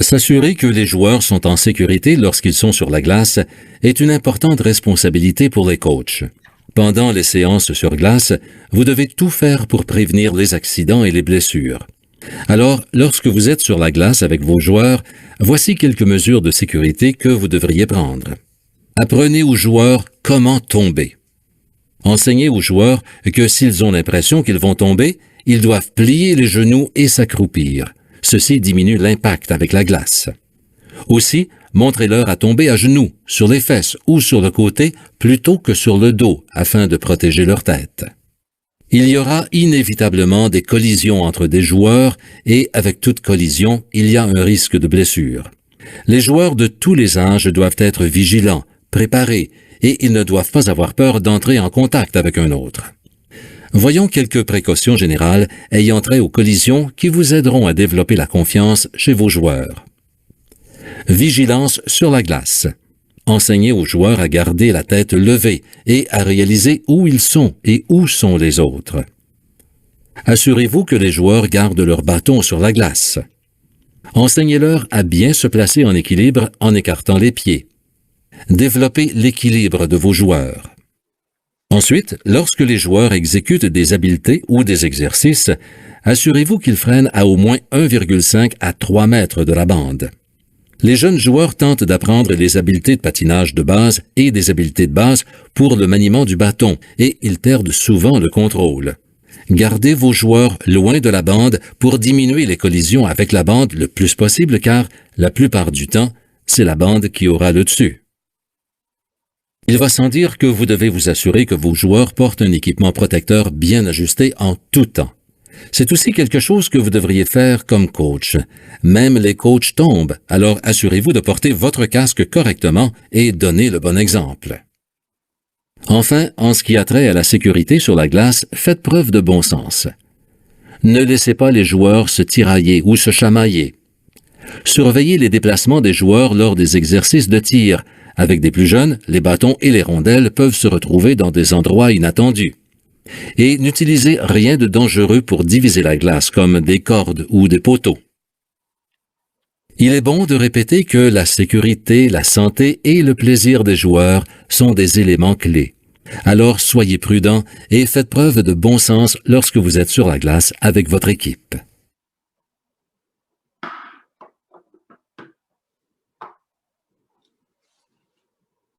S'assurer que les joueurs sont en sécurité lorsqu'ils sont sur la glace est une importante responsabilité pour les coachs. Pendant les séances sur glace, vous devez tout faire pour prévenir les accidents et les blessures. Alors, lorsque vous êtes sur la glace avec vos joueurs, voici quelques mesures de sécurité que vous devriez prendre. Apprenez aux joueurs comment tomber. Enseignez aux joueurs que s'ils ont l'impression qu'ils vont tomber, ils doivent plier les genoux et s'accroupir. Ceci diminue l'impact avec la glace. Aussi, montrez-leur à tomber à genoux, sur les fesses ou sur le côté plutôt que sur le dos afin de protéger leur tête. Il y aura inévitablement des collisions entre des joueurs et avec toute collision, il y a un risque de blessure. Les joueurs de tous les âges doivent être vigilants, préparés et ils ne doivent pas avoir peur d'entrer en contact avec un autre. Voyons quelques précautions générales ayant trait aux collisions qui vous aideront à développer la confiance chez vos joueurs. Vigilance sur la glace. Enseignez aux joueurs à garder la tête levée et à réaliser où ils sont et où sont les autres. Assurez-vous que les joueurs gardent leur bâton sur la glace. Enseignez-leur à bien se placer en équilibre en écartant les pieds. Développez l'équilibre de vos joueurs. Ensuite, lorsque les joueurs exécutent des habiletés ou des exercices, assurez-vous qu'ils freinent à au moins 1,5 à 3 mètres de la bande. Les jeunes joueurs tentent d'apprendre les habiletés de patinage de base et des habiletés de base pour le maniement du bâton et ils perdent souvent le contrôle. Gardez vos joueurs loin de la bande pour diminuer les collisions avec la bande le plus possible car, la plupart du temps, c'est la bande qui aura le dessus. Il va sans dire que vous devez vous assurer que vos joueurs portent un équipement protecteur bien ajusté en tout temps. C'est aussi quelque chose que vous devriez faire comme coach. Même les coachs tombent, alors assurez-vous de porter votre casque correctement et donnez le bon exemple. Enfin, en ce qui a trait à la sécurité sur la glace, faites preuve de bon sens. Ne laissez pas les joueurs se tirailler ou se chamailler. Surveillez les déplacements des joueurs lors des exercices de tir. Avec des plus jeunes, les bâtons et les rondelles peuvent se retrouver dans des endroits inattendus. Et n'utilisez rien de dangereux pour diviser la glace, comme des cordes ou des poteaux. Il est bon de répéter que la sécurité, la santé et le plaisir des joueurs sont des éléments clés. Alors soyez prudents et faites preuve de bon sens lorsque vous êtes sur la glace avec votre équipe.